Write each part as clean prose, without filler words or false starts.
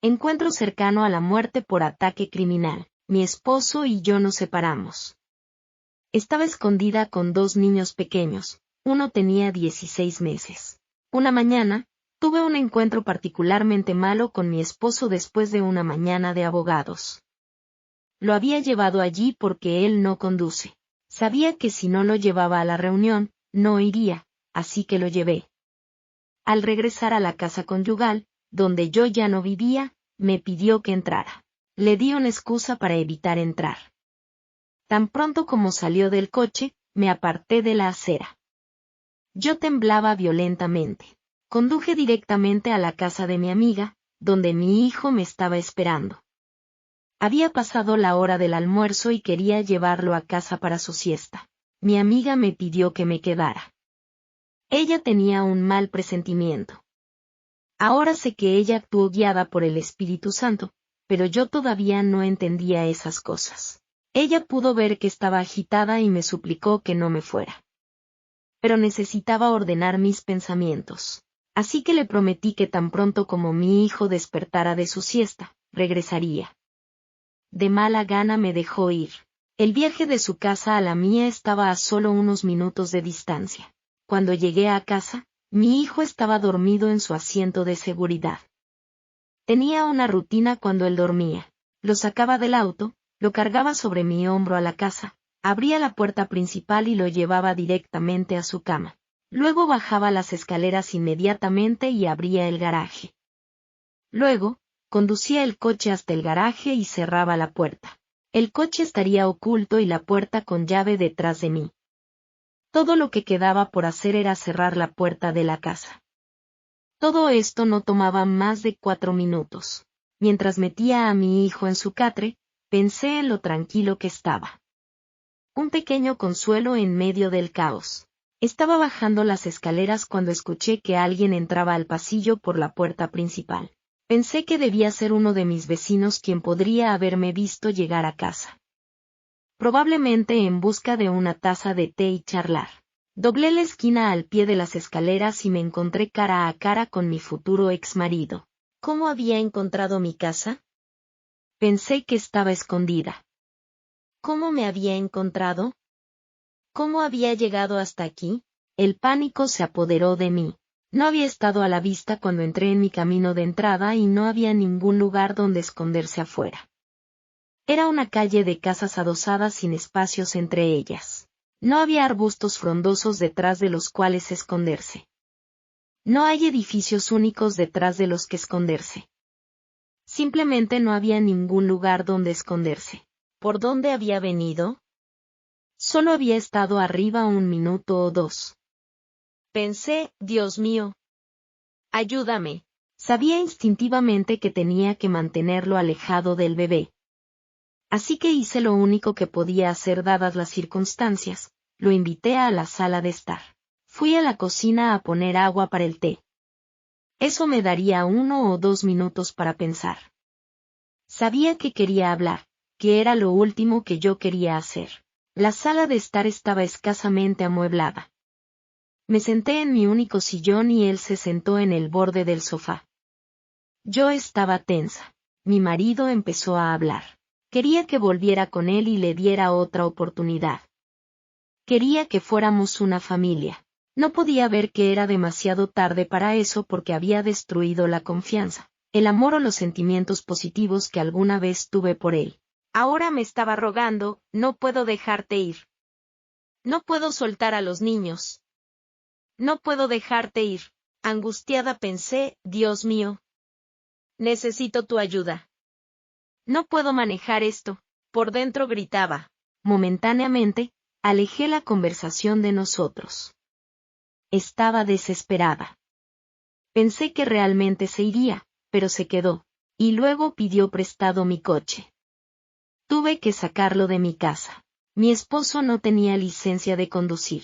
Encuentro cercano a la muerte por ataque criminal. Mi esposo y yo nos separamos. Estaba escondida con 2 niños pequeños. Uno tenía 16 meses. Una mañana, tuve un encuentro particularmente malo con mi esposo después de una mañana de abogados. Lo había llevado allí porque él no conduce. Sabía que si no lo llevaba a la reunión, no iría, así que lo llevé. Al regresar a la casa conyugal, donde yo ya no vivía, me pidió que entrara. Le di una excusa para evitar entrar. Tan pronto como salió del coche, me aparté de la acera. Yo temblaba violentamente. Conduje directamente a la casa de mi amiga, donde mi hijo me estaba esperando. Había pasado la hora del almuerzo y quería llevarlo a casa para su siesta. Mi amiga me pidió que me quedara. Ella tenía un mal presentimiento. Ahora sé que ella actuó guiada por el Espíritu Santo, pero yo todavía no entendía esas cosas. Ella pudo ver que estaba agitada y me suplicó que no me fuera. Pero necesitaba ordenar mis pensamientos. Así que le prometí que tan pronto como mi hijo despertara de su siesta, regresaría. De mala gana me dejó ir. El viaje de su casa a la mía estaba a solo unos minutos de distancia. Cuando llegué a casa, mi hijo estaba dormido en su asiento de seguridad. Tenía una rutina cuando él dormía. Lo sacaba del auto, lo cargaba sobre mi hombro a la casa, abría la puerta principal y lo llevaba directamente a su cama. Luego bajaba las escaleras inmediatamente y abría el garaje. Luego, conducía el coche hasta el garaje y cerraba la puerta. El coche estaría oculto y la puerta con llave detrás de mí. Todo lo que quedaba por hacer era cerrar la puerta de la casa. Todo esto no tomaba más de 4 minutos. Mientras metía a mi hijo en su catre, pensé en lo tranquilo que estaba. Un pequeño consuelo en medio del caos. Estaba bajando las escaleras cuando escuché que alguien entraba al pasillo por la puerta principal. Pensé que debía ser uno de mis vecinos quien podría haberme visto llegar a casa. Probablemente en busca de una taza de té y charlar. Doblé la esquina al pie de las escaleras y me encontré cara a cara con mi futuro exmarido. ¿Cómo había encontrado mi casa? Pensé que estaba escondida. ¿Cómo me había encontrado? ¿Cómo había llegado hasta aquí? El pánico se apoderó de mí. No había estado a la vista cuando entré en mi camino de entrada y no había ningún lugar donde esconderse afuera. Era una calle de casas adosadas sin espacios entre ellas. No había arbustos frondosos detrás de los cuales esconderse. No hay edificios únicos detrás de los que esconderse. Simplemente no había ningún lugar donde esconderse. ¿Por dónde había venido? Solo había estado arriba 1 minuto o 2. Pensé, Dios mío. Ayúdame. Sabía instintivamente que tenía que mantenerlo alejado del bebé. Así que hice lo único que podía hacer dadas las circunstancias, lo invité a la sala de estar. Fui a la cocina a poner agua para el té. Eso me daría 1 o 2 minutos para pensar. Sabía que quería hablar, que era lo último que yo quería hacer. La sala de estar estaba escasamente amueblada. Me senté en mi único sillón y él se sentó en el borde del sofá. Yo estaba tensa. Mi marido empezó a hablar. Quería que volviera con él y le diera otra oportunidad. Quería que fuéramos una familia. No podía ver que era demasiado tarde para eso porque había destruido la confianza, el amor o los sentimientos positivos que alguna vez tuve por él. Ahora me estaba rogando, no puedo dejarte ir. No puedo soltar a los niños. No puedo dejarte ir. Angustiada pensé, Dios mío. Necesito tu ayuda. No puedo manejar esto. Por dentro gritaba. Momentáneamente, alejé la conversación de nosotros. Estaba desesperada. Pensé que realmente se iría, pero se quedó, y luego pidió prestado mi coche. Tuve que sacarlo de mi casa. Mi esposo no tenía licencia de conducir.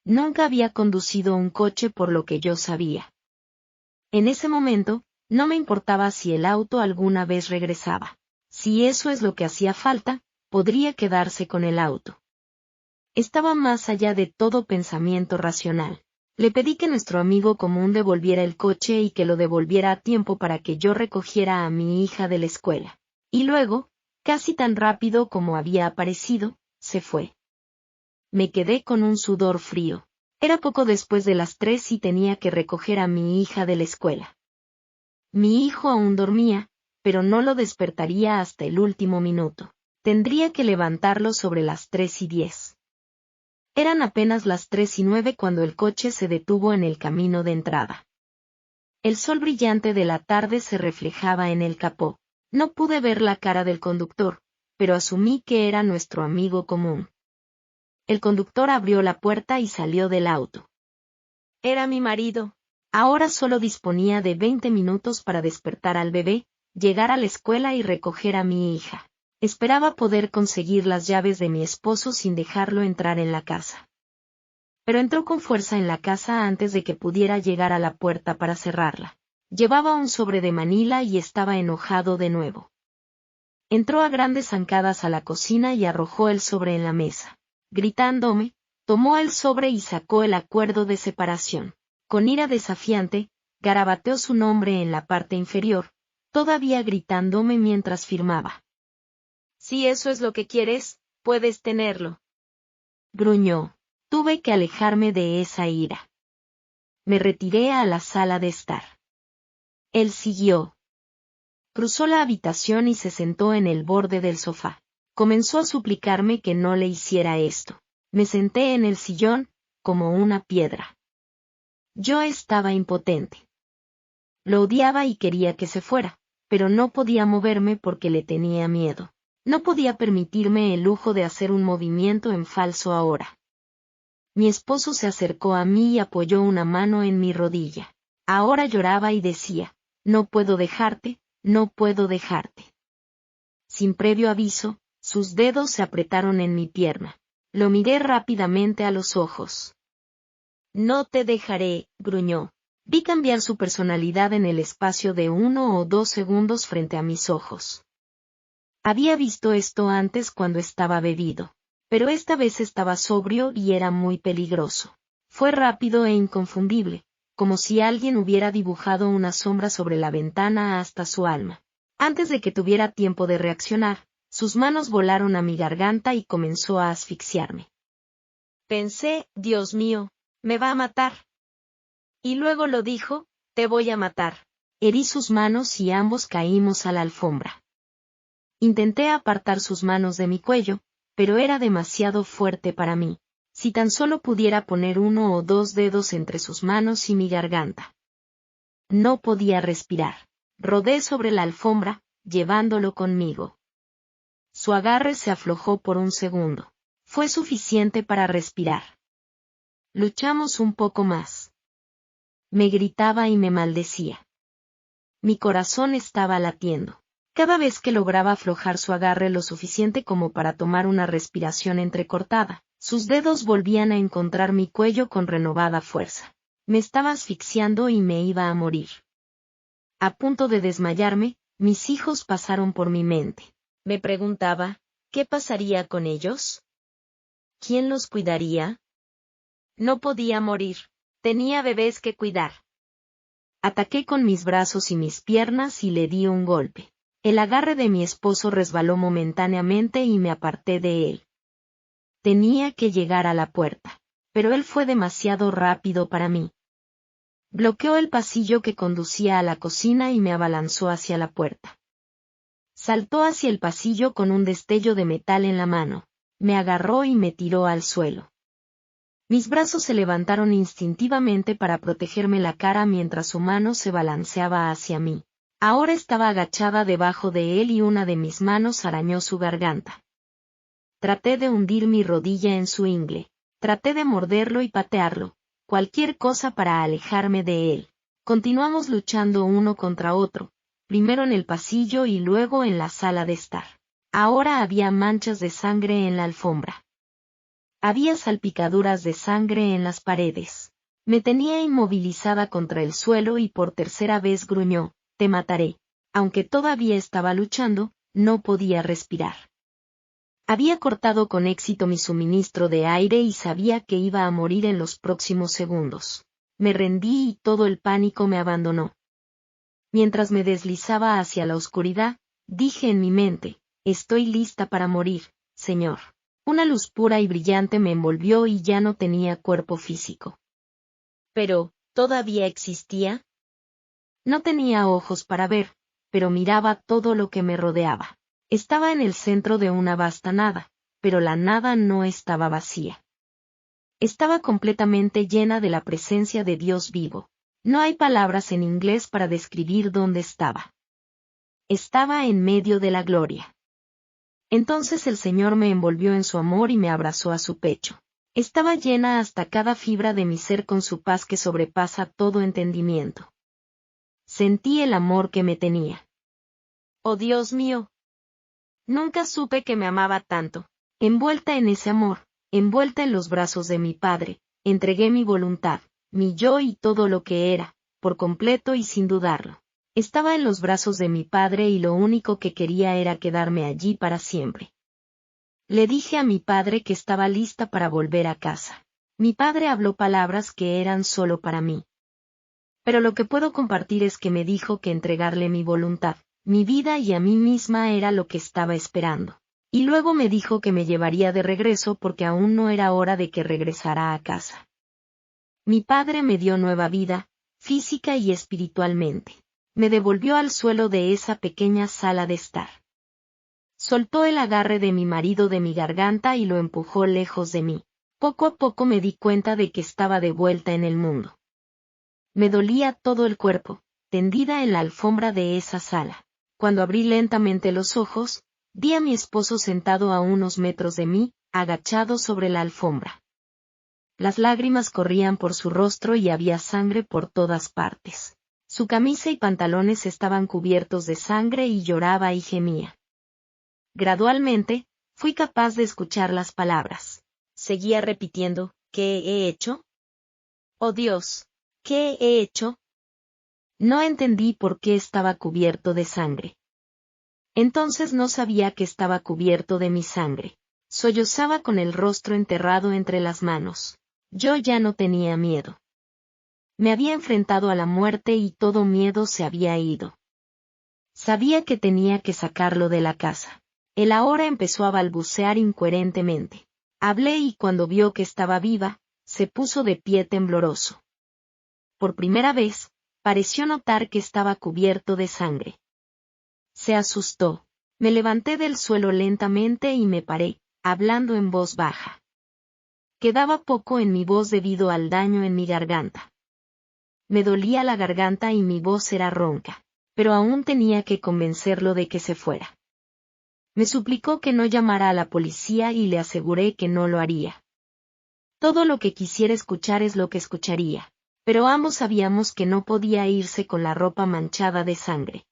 Nunca había conducido un coche por lo que yo sabía. En ese momento, no me importaba si el auto alguna vez regresaba. Si eso es lo que hacía falta, podría quedarse con el auto. Estaba más allá de todo pensamiento racional. Le pedí que nuestro amigo común devolviera el coche y que lo devolviera a tiempo para que yo recogiera a mi hija de la escuela. Y luego, casi tan rápido como había aparecido, se fue. Me quedé con un sudor frío. Era poco después de las 3 y tenía que recoger a mi hija de la escuela. Mi hijo aún dormía, pero no lo despertaría hasta el último minuto. Tendría que levantarlo sobre las 3:10. Eran apenas las 3:09 cuando el coche se detuvo en el camino de entrada. El sol brillante de la tarde se reflejaba en el capó. No pude ver la cara del conductor, pero asumí que era nuestro amigo común. El conductor abrió la puerta y salió del auto. Era mi marido. Ahora solo disponía de 20 minutos para despertar al bebé, llegar a la escuela y recoger a mi hija. Esperaba poder conseguir las llaves de mi esposo sin dejarlo entrar en la casa. Pero entró con fuerza en la casa antes de que pudiera llegar a la puerta para cerrarla. Llevaba un sobre de Manila y estaba enojado de nuevo. Entró a grandes zancadas a la cocina y arrojó el sobre en la mesa. Gritándome, tomó el sobre y sacó el acuerdo de separación. Con ira desafiante, garabateó su nombre en la parte inferior, todavía gritándome mientras firmaba. Si eso es lo que quieres, puedes tenerlo. Gruñó. Tuve que alejarme de esa ira. Me retiré a la sala de estar. Él siguió. Cruzó la habitación y se sentó en el borde del sofá. Comenzó a suplicarme que no le hiciera esto. Me senté en el sillón, como una piedra. Yo estaba impotente. Lo odiaba y quería que se fuera, pero no podía moverme porque le tenía miedo. No podía permitirme el lujo de hacer un movimiento en falso ahora. Mi esposo se acercó a mí y apoyó una mano en mi rodilla. Ahora lloraba y decía, no puedo dejarte, no puedo dejarte. Sin previo aviso, sus dedos se apretaron en mi pierna. Lo miré rápidamente a los ojos. No te dejaré, gruñó. Vi cambiar su personalidad en el espacio de 1 o 2 segundos frente a mis ojos. Había visto esto antes cuando estaba bebido, pero esta vez estaba sobrio y era muy peligroso. Fue rápido e inconfundible, como si alguien hubiera dibujado una sombra sobre la ventana hasta su alma. Antes de que tuviera tiempo de reaccionar, sus manos volaron a mi garganta y comenzó a asfixiarme. Pensé, Dios mío, me va a matar. Y luego lo dijo, te voy a matar. Herí sus manos y ambos caímos a la alfombra. Intenté apartar sus manos de mi cuello, pero era demasiado fuerte para mí. Si tan solo pudiera poner 1 o 2 dedos entre sus manos y mi garganta. No podía respirar. Rodé sobre la alfombra, llevándolo conmigo. Su agarre se aflojó por un segundo. Fue suficiente para respirar. Luchamos un poco más. Me gritaba y me maldecía. Mi corazón estaba latiendo. Cada vez que lograba aflojar su agarre lo suficiente como para tomar una respiración entrecortada, sus dedos volvían a encontrar mi cuello con renovada fuerza. Me estaba asfixiando y me iba a morir. A punto de desmayarme, mis hijos pasaron por mi mente. Me preguntaba, ¿qué pasaría con ellos? ¿Quién los cuidaría? No podía morir. Tenía bebés que cuidar. Ataqué con mis brazos y mis piernas y le di un golpe. El agarre de mi esposo resbaló momentáneamente y me aparté de él. Tenía que llegar a la puerta, pero él fue demasiado rápido para mí. Bloqueó el pasillo que conducía a la cocina y me abalanzó hacia la puerta. Saltó hacia el pasillo con un destello de metal en la mano. Me agarró y me tiró al suelo. Mis brazos se levantaron instintivamente para protegerme la cara mientras su mano se balanceaba hacia mí. Ahora estaba agachada debajo de él y una de mis manos arañó su garganta. Traté de hundir mi rodilla en su ingle. Traté de morderlo y patearlo, cualquier cosa para alejarme de él. Continuamos luchando uno contra otro, primero en el pasillo y luego en la sala de estar. Ahora había manchas de sangre en la alfombra. Había salpicaduras de sangre en las paredes. Me tenía inmovilizada contra el suelo y por tercera vez gruñó, te mataré. Aunque todavía estaba luchando, no podía respirar. Había cortado con éxito mi suministro de aire y sabía que iba a morir en los próximos segundos. Me rendí y todo el pánico me abandonó. Mientras me deslizaba hacia la oscuridad, dije en mi mente, estoy lista para morir, Señor. Una luz pura y brillante me envolvió y ya no tenía cuerpo físico. Pero, ¿todavía existía? No tenía ojos para ver, pero miraba todo lo que me rodeaba. Estaba en el centro de una vasta nada, pero la nada no estaba vacía. Estaba completamente llena de la presencia de Dios vivo. No hay palabras en inglés para describir dónde estaba. Estaba en medio de la gloria. Entonces el Señor me envolvió en su amor y me abrazó a su pecho. Estaba llena hasta cada fibra de mi ser con su paz que sobrepasa todo entendimiento. Sentí el amor que me tenía. ¡Oh Dios mío! Nunca supe que me amaba tanto. Envuelta en ese amor, envuelta en los brazos de mi Padre, entregué mi voluntad, mi yo y todo lo que era, por completo y sin dudarlo. Estaba en los brazos de mi Padre y lo único que quería era quedarme allí para siempre. Le dije a mi padre que estaba lista para volver a casa. Mi padre habló palabras que eran solo para mí. Pero lo que puedo compartir es que me dijo que entregarle mi voluntad, mi vida y a mí misma era lo que estaba esperando. Y luego me dijo que me llevaría de regreso porque aún no era hora de que regresara a casa. Mi padre me dio nueva vida, física y espiritualmente. Me devolvió al suelo de esa pequeña sala de estar. Soltó el agarre de mi marido de mi garganta y lo empujó lejos de mí. Poco a poco me di cuenta de que estaba de vuelta en el mundo. Me dolía todo el cuerpo, tendida en la alfombra de esa sala. Cuando abrí lentamente los ojos, vi a mi esposo sentado a unos metros de mí, agachado sobre la alfombra. Las lágrimas corrían por su rostro y había sangre por todas partes. Su camisa y pantalones estaban cubiertos de sangre y lloraba y gemía. Gradualmente, fui capaz de escuchar las palabras. Seguía repitiendo, ¿qué he hecho? ¡Oh Dios! ¿Qué he hecho? No entendí por qué estaba cubierto de sangre. Entonces no sabía que estaba cubierto de mi sangre. Sollozaba con el rostro enterrado entre las manos. Yo ya no tenía miedo. Me había enfrentado a la muerte y todo miedo se había ido. Sabía que tenía que sacarlo de la casa. Él ahora empezó a balbucear incoherentemente. Hablé y cuando vio que estaba viva, se puso de pie tembloroso. Por primera vez, pareció notar que estaba cubierto de sangre. Se asustó. Me levanté del suelo lentamente y me paré, hablando en voz baja. Quedaba poco en mi voz debido al daño en mi garganta. Me dolía la garganta y mi voz era ronca, pero aún tenía que convencerlo de que se fuera. Me suplicó que no llamara a la policía y le aseguré que no lo haría. Todo lo que quisiera escuchar es lo que escucharía, pero ambos sabíamos que no podía irse con la ropa manchada de sangre.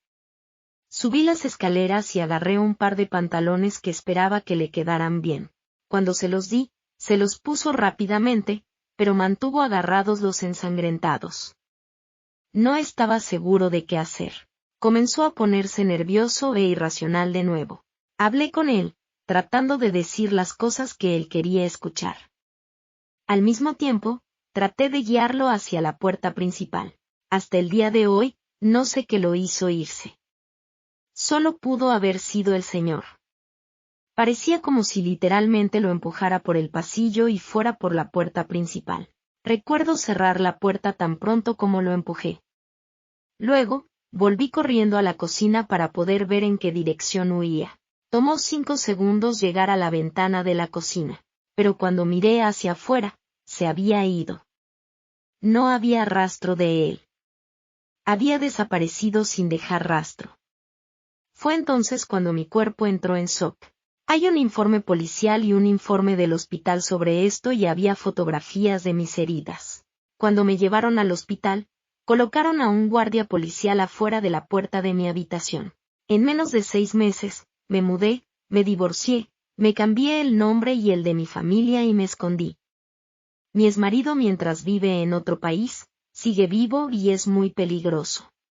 Subí las escaleras y agarré un par de pantalones que esperaba que le quedaran bien. Cuando se los di, se los puso rápidamente, pero mantuvo agarrados los ensangrentados. No estaba seguro de qué hacer. Comenzó a ponerse nervioso e irracional de nuevo. Hablé con él, tratando de decir las cosas que él quería escuchar. Al mismo tiempo, traté de guiarlo hacia la puerta principal. Hasta el día de hoy, no sé qué lo hizo irse. Solo pudo haber sido el Señor. Parecía como si literalmente lo empujara por el pasillo y fuera por la puerta principal. Recuerdo cerrar la puerta tan pronto como lo empujé. Luego, volví corriendo a la cocina para poder ver en qué dirección huía. Tomó 5 segundos llegar a la ventana de la cocina, pero cuando miré hacia afuera, se había ido. No había rastro de él. Había desaparecido sin dejar rastro. Fue entonces cuando mi cuerpo entró en shock. Hay un informe policial y un informe del hospital sobre esto y había fotografías de mis heridas. Cuando me llevaron al hospital, colocaron a un guardia policial afuera de la puerta de mi habitación. En menos de 6 meses, me mudé, me divorcié, me cambié el nombre y el de mi familia y me escondí. Mi exmarido mientras vive en otro país, sigue vivo y es muy peligroso.